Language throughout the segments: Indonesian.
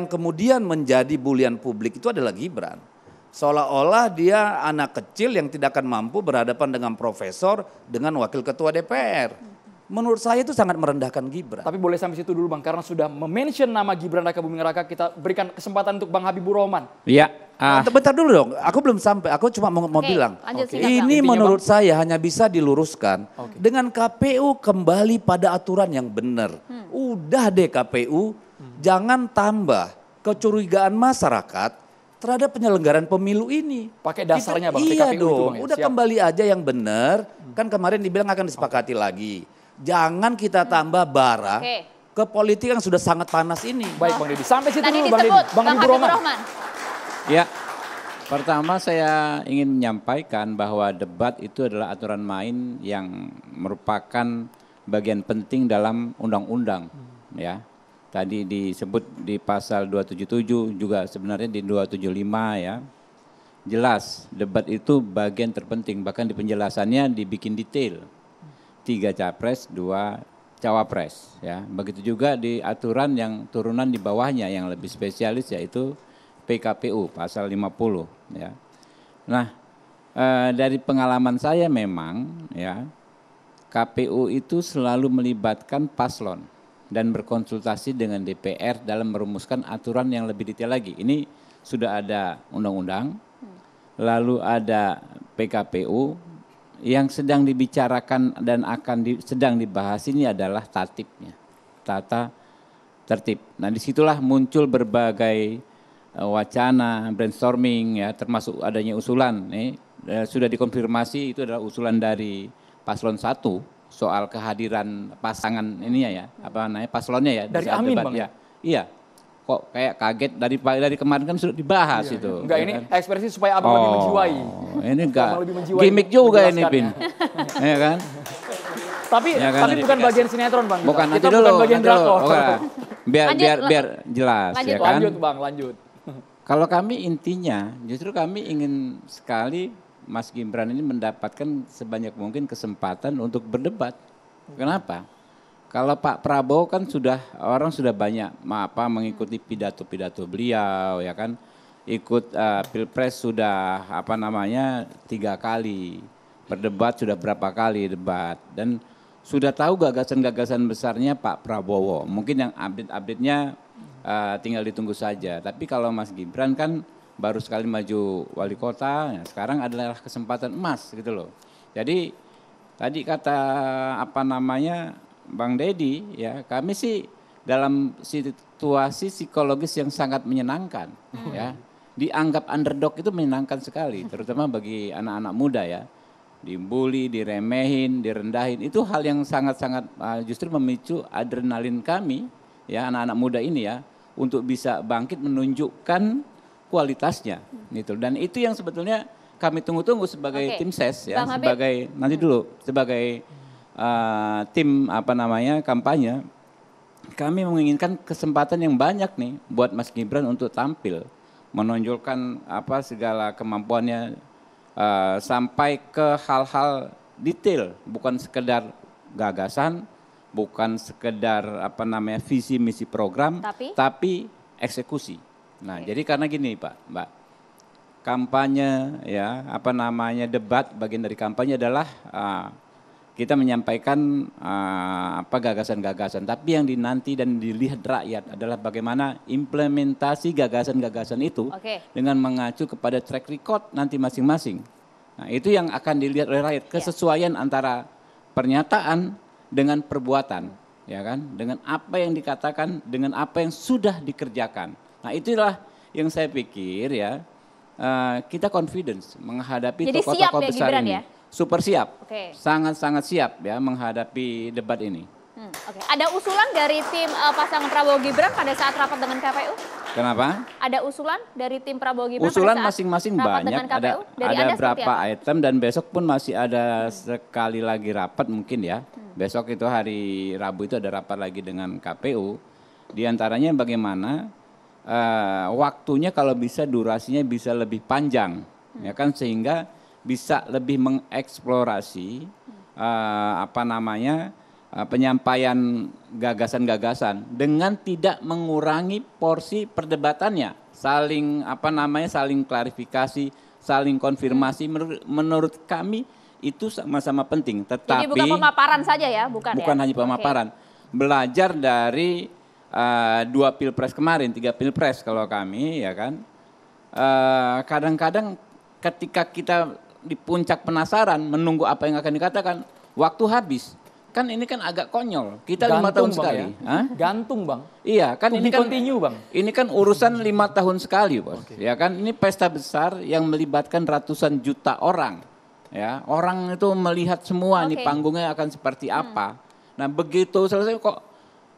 kemudian menjadi bulian publik itu adalah Gibran. Seolah-olah dia anak kecil yang tidak akan mampu berhadapan dengan profesor, dengan wakil ketua DPR. Menurut saya itu sangat merendahkan Gibran. Tapi boleh sampai situ dulu Bang, karena sudah mention nama Gibran Rakabuming Raka, kita berikan kesempatan untuk Bang Habibur Rahman. Iya. Bentar dulu dong, aku belum sampai, aku cuma mau bilang. Ini menurut saya hanya bisa diluruskan dengan KPU kembali pada aturan yang benar. Udah deh KPU, jangan tambah kecurigaan masyarakat terhadap penyelenggaraan pemilu ini. Pakai dasarnya Bang, iya PKPU dong, itu Bang ya? Udah kembali aja yang benar. Kan kemarin dibilang akan disepakati lagi. Jangan kita tambah bara ke politik yang sudah sangat panas ini. Baik Bang Deddy, sampai situ Tadi dulu Bang Deddy. Bang Habibur Rahman. Ya, pertama saya ingin menyampaikan bahwa debat itu adalah aturan main yang merupakan bagian penting dalam undang-undang. Ya. Tadi disebut di pasal 277 juga sebenarnya di 275 ya. Jelas debat itu bagian terpenting, bahkan di penjelasannya dibikin detail. 3 capres, 2 cawapres ya. Begitu juga di aturan yang turunan di bawahnya yang lebih spesialis yaitu PKPU pasal 50 ya. Nah, dari pengalaman saya memang ya KPU itu selalu melibatkan paslon dan berkonsultasi dengan DPR dalam merumuskan aturan yang lebih detail lagi. Ini sudah ada undang-undang, lalu ada PKPU, yang sedang dibicarakan dan sedang dibahas ini adalah tatipnya, tata tertib. Nah disitulah muncul berbagai wacana, brainstorming ya, termasuk adanya usulan. Sudah dikonfirmasi itu adalah usulan dari paslon 1. Soal kehadiran pasangan ininya ya, apa namanya paslonnya ya. Dari Amin debat, Bang ya? Iya, kok kayak kaget dari kemarin kan sudah dibahas itu. Enggak ini kan? Ekspresi supaya abang lebih menjiwai. Ini enggak gimmick juga ini Pin, ya kan? Tapi bukan bagian sinetron Bang. Bukan, kita nanti bukan dulu, bagian drakor. Biar jelas lanjut, ya kan. Lanjut Bang, lanjut. Kalau kami intinya justru kami ingin sekali Mas Gibran ini mendapatkan sebanyak mungkin kesempatan untuk berdebat. Kenapa? Kalau Pak Prabowo kan orang sudah banyak mengikuti pidato-pidato beliau ya kan. Ikut Pilpres sudah 3 kali. Berdebat sudah berapa kali debat dan sudah tahu gagasan-gagasan besarnya Pak Prabowo. Mungkin yang update-update-nya tinggal ditunggu saja. Tapi kalau Mas Gibran kan baru sekali maju wali kota, ya sekarang adalah kesempatan emas gitu loh. Jadi tadi kata Bang Deddy ya, kami sih dalam situasi psikologis yang sangat menyenangkan ya. Dianggap underdog itu menyenangkan sekali, terutama bagi anak-anak muda ya. Dibully, diremehin, direndahin, itu hal yang sangat-sangat justru memicu adrenalin kami ya anak-anak muda ini ya untuk bisa bangkit menunjukkan kualitasnya gitu. Dan itu yang sebetulnya kami tunggu-tunggu sebagai tim ses ya, sebagai tim kampanye. Kami menginginkan kesempatan yang banyak nih buat Mas Gibran untuk tampil, menonjolkan segala kemampuannya sampai ke hal-hal detail, bukan sekedar gagasan, bukan sekedar visi misi program, tapi eksekusi. Nah, jadi karena gini Mbak, kampanye ya debat bagian dari kampanye adalah kita menyampaikan gagasan-gagasan, tapi yang dinanti dan dilihat rakyat adalah bagaimana implementasi gagasan-gagasan itu dengan mengacu kepada track record nanti masing-masing. Nah, itu yang akan dilihat oleh rakyat, kesesuaian antara pernyataan dengan perbuatan, ya kan? Dengan apa yang dikatakan, dengan apa yang sudah dikerjakan. Nah itulah yang saya pikir ya kita confidence menghadapi tokoh-tokoh besar ini. Ya? Super siap, sangat-sangat siap ya menghadapi debat ini. Ada usulan dari tim pasangan Prabowo Gibran pada saat rapat dengan KPU? Kenapa? Ada usulan dari tim Prabowo Gibran usulan pada saat masing-masing rapat banyak, ada berapa item dan besok pun masih ada sekali lagi rapat mungkin ya. Besok itu hari Rabu itu ada rapat lagi dengan KPU. Di antaranya bagaimana waktunya kalau bisa durasinya bisa lebih panjang ya kan, sehingga bisa lebih mengeksplorasi penyampaian gagasan-gagasan dengan tidak mengurangi porsi perdebatannya, saling saling klarifikasi, saling konfirmasi. Menurut kami itu sama-sama penting. Tetapi jadi bukan pemaparan saja ya, bukan hanya pemaparan. Belajar dari 2 pilpres kemarin, 3 pilpres kalau kami ya kan. Kadang-kadang ketika kita di puncak penasaran menunggu apa yang akan dikatakan, waktu habis. Kan ini kan agak konyol. Kita 5 tahun sekali. Ya? Gantung bang. Iya kan ini kan continue bang. Ini kan urusan 5 tahun sekali bos. Ya kan ini pesta besar yang melibatkan ratusan juta orang. Ya orang itu melihat semua nih panggungnya akan seperti apa. Nah begitu selesai kok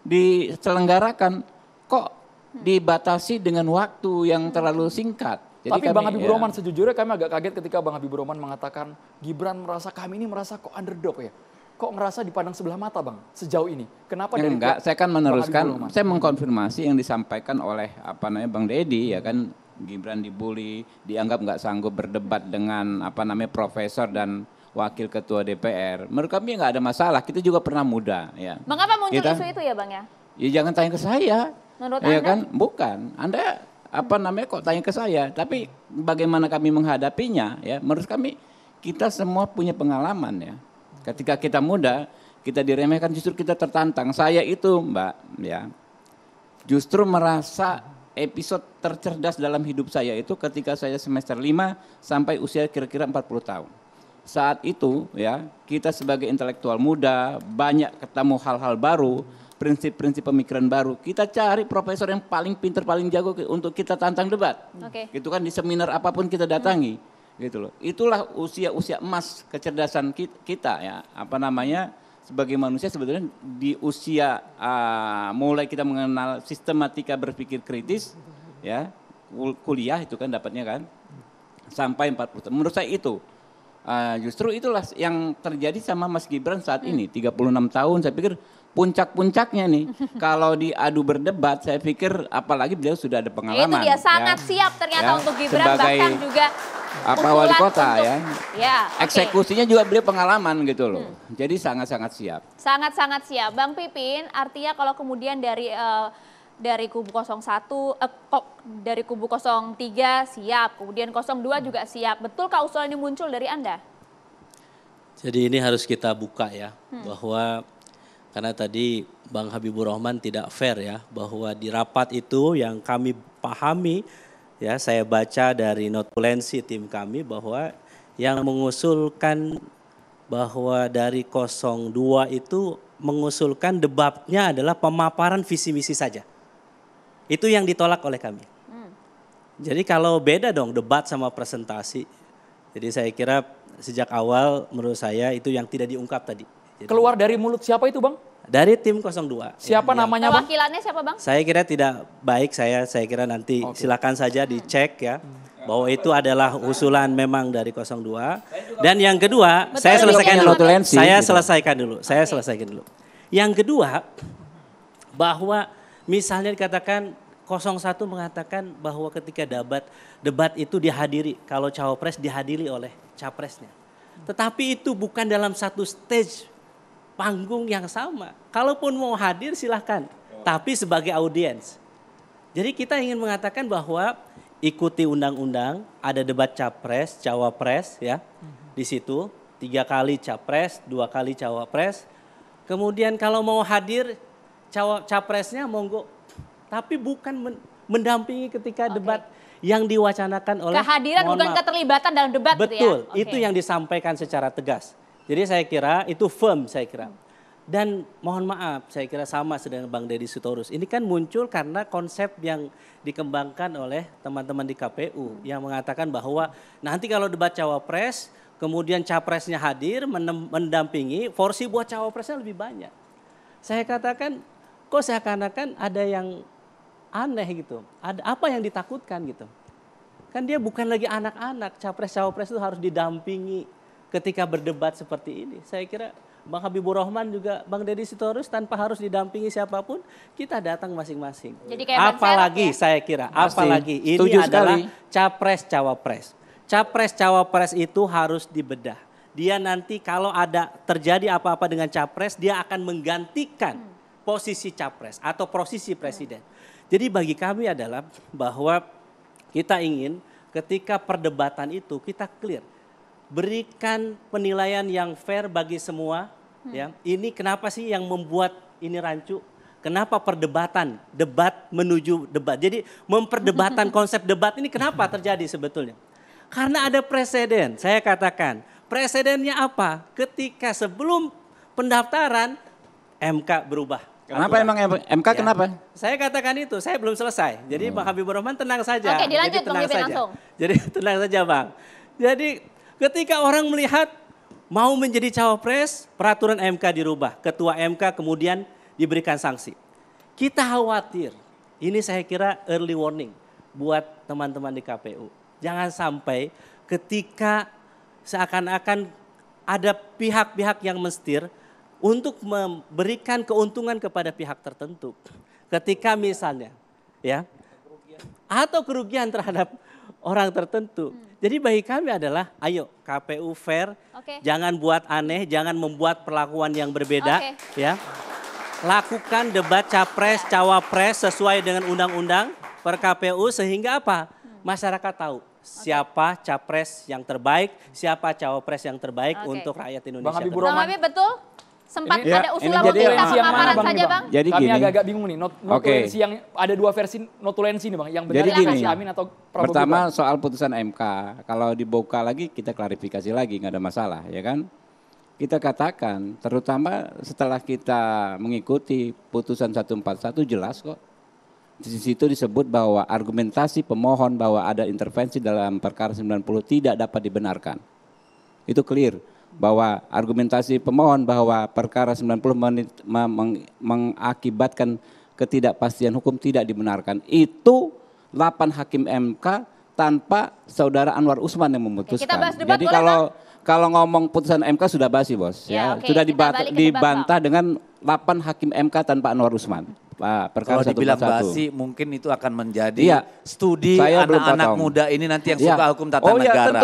diselenggarakan kok dibatasi dengan waktu yang terlalu singkat. Jadi tapi Bang Habibur Rahman sejujurnya kami agak kaget ketika Bang Habibur Rahman mengatakan Gibran kami ini merasa kok underdog ya. Kok ngerasa dipandang sebelah mata Bang sejauh ini? Kenapa dari enggak, saya kan meneruskan, saya mengkonfirmasi yang disampaikan oleh Bang Deddy ya kan, Gibran dibully, dianggap nggak sanggup berdebat dengan profesor dan wakil ketua DPR. Menurut kami nggak ada masalah, kita juga pernah muda ya. Mengapa muncul isu itu ya Bang ya? Ya jangan tanya ke saya. Menurut ya Anda? Kan, bukan. Anda kok tanya ke saya, tapi bagaimana kami menghadapinya ya. Menurut kami kita semua punya pengalaman ya. Ketika kita muda, kita diremehkan, justru kita tertantang. Saya itu Mbak ya, justru merasa episode tercerdas dalam hidup saya itu ketika saya semester 5 sampai usia kira-kira 40 tahun. Saat itu ya, kita sebagai intelektual muda, banyak ketemu hal-hal baru, prinsip-prinsip pemikiran baru. Kita cari profesor yang paling pintar, paling jago untuk kita tantang debat. Gitu kan, di seminar apapun kita datangi. Gitu loh. Itulah usia emas kecerdasan kita ya. Sebagai manusia sebetulnya di usia mulai kita mengenal sistematika berpikir kritis ya, kuliah itu kan dapatnya kan sampai 40 tahun. Menurut saya itu justru itulah yang terjadi sama Mas Gibran saat ini 36 tahun. Saya pikir puncak-puncaknya nih. Kalau diadu berdebat saya pikir apalagi beliau sudah ada pengalaman. Itu dia sangat siap ternyata untuk Gibran, bahkan juga wali kota untuk, ya. Eksekusinya juga beliau pengalaman gitu loh. Jadi sangat-sangat siap. Sangat-sangat siap. Bang Pipin, artinya kalau kemudian dari kubu 01 dari kubu 03 siap, kemudian 02 juga siap. Betulkah usulan ini muncul dari Anda? Jadi ini harus kita buka ya, bahwa karena tadi Bang Habibur Rahman tidak fair ya, bahwa di rapat itu yang kami pahami ya, saya baca dari notulensi tim kami bahwa yang mengusulkan bahwa dari 02 itu mengusulkan debatnya adalah pemaparan visi misi saja. Itu yang ditolak oleh kami. Jadi kalau beda dong debat sama presentasi. Jadi saya kira sejak awal menurut saya itu yang tidak diungkap tadi. Jadi, keluar dari mulut siapa itu Bang? Dari tim 02. Siapa namanya Bang? Wakilannya siapa Bang? Saya kira tidak baik, saya kira nanti silakan saja dicek ya. Bahwa itu adalah usulan memang dari 02. Dan yang kedua, saya selesaikan dulu. Saya selesaikan dulu. Yang kedua, bahwa misalnya dikatakan 01 mengatakan bahwa ketika debat itu dihadiri, kalau cawapres dihadiri oleh capresnya. Tetapi itu bukan dalam satu stage panggung yang sama. Kalaupun mau hadir silahkan, tapi sebagai audiens. Jadi kita ingin mengatakan bahwa ikuti undang-undang, ada debat capres, cawapres ya. Di situ 3 kali capres, 2 kali cawapres. Kemudian kalau mau hadir capresnya monggo, tapi bukan mendampingi ketika debat yang diwacanakan oleh. Kehadiran bukan keterlibatan dalam debat. Betul, gitu ya? itu yang disampaikan secara tegas. Jadi saya kira itu firm saya kira. Dan mohon maaf saya kira sama dengan Bang Deddy Sitorus. Ini kan muncul karena konsep yang dikembangkan oleh teman-teman di KPU. Yang mengatakan bahwa nanti kalau debat cawapres, kemudian capresnya hadir mendampingi, porsi buat cawapresnya lebih banyak. Saya katakan kok seakan-akan ada yang aneh gitu. Ada apa yang ditakutkan gitu. Kan dia bukan lagi anak-anak, capres-cawapres itu harus didampingi ketika berdebat seperti ini. Saya kira Bang Habibur Rahman juga Bang Deddy Sitorus tanpa harus didampingi siapapun, kita datang masing-masing. Jadi kayak apalagi ya? Saya kira, apalagi ini adalah capres-cawapres. Capres-cawapres itu harus dibedah. dia nanti kalau ada terjadi apa-apa dengan capres, dia akan menggantikan posisi capres atau posisi presiden. Jadi bagi kami adalah bahwa kita ingin ketika perdebatan itu kita clear. Berikan penilaian yang fair bagi semua. Ya. Ini kenapa sih yang membuat ini rancu? Kenapa perdebatan, debat menuju debat. Jadi memperdebatkan konsep debat ini kenapa terjadi sebetulnya? Karena ada presiden, saya katakan. Presidennya apa? Ketika sebelum pendaftaran MK berubah. Kenapa emang MK ya. Kenapa? Saya katakan itu, saya belum selesai. Jadi Bang Habibur Rahman tenang saja. Oke, dilanjut Jadi, tenang saja. Langsung. Jadi tenang saja Bang. Jadi ketika orang melihat mau menjadi cawapres, peraturan MK dirubah. Ketua MK kemudian diberikan sanksi. Kita khawatir, ini saya kira early warning buat teman-teman di KPU. Jangan sampai ketika seakan-akan ada pihak-pihak yang mestir untuk memberikan keuntungan kepada pihak tertentu. Ketika misalnya ya atau kerugian terhadap orang tertentu. Jadi bagi kami adalah ayo KPU fair, jangan buat aneh, jangan membuat perlakuan yang berbeda ya. Lakukan debat capres, cawapres sesuai dengan undang-undang per KPU sehingga apa? Masyarakat tahu siapa capres yang terbaik, siapa cawapres yang terbaik untuk rakyat Indonesia. Bang Habibur Rahman, betul? Sempat ada usulan untuk kita pemaparan saja Bang. Jadi kami gini, agak bingung nih, notulensi yang ada dua versi notulensi nih Bang, yang benar Gus Amin atau Prabowo. Pertama soal putusan MK, kalau dibuka lagi kita klarifikasi lagi, nggak ada masalah ya kan. Kita katakan, terutama setelah kita mengikuti putusan 141 jelas kok. Di situ disebut bahwa argumentasi pemohon bahwa ada intervensi dalam perkara 90 tidak dapat dibenarkan. Itu clear bahwa argumentasi pemohon bahwa perkara 90 mengakibatkan ketidakpastian hukum tidak dibenarkan. Itu 8 hakim MK tanpa saudara Anwar Usman yang memutuskan. Kita bahas debat. Jadi kalau ngomong putusan MK sudah basi bos, ya sudah dibantah dengan 8 hakim MK tanpa Anwar Usman. Kalau dibilang basi mungkin itu akan menjadi studi anak-anak muda ini nanti yang suka hukum tata negara.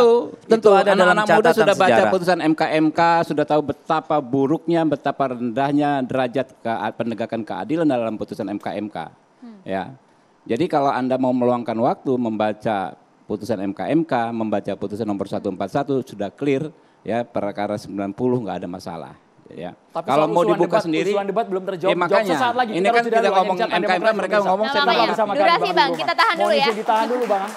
Tentu ada anak-anak muda sudah baca putusan MK, sudah tahu betapa buruknya, betapa rendahnya derajat penegakan keadilan dalam putusan MK. Ya. Jadi kalau Anda mau meluangkan waktu membaca putusan MK, membaca putusan nomor 141 sudah clear ya, perkara 90 nggak ada masalah. Ya. Tapi kalau mau dibuka sendiri, debat belum terjawab. Makanya sesaat lagi ini kan tidak ngomong MK, mereka ngomong durasi Bang, kita tahan dulu ya. Mohon izin ditahan dulu Bang.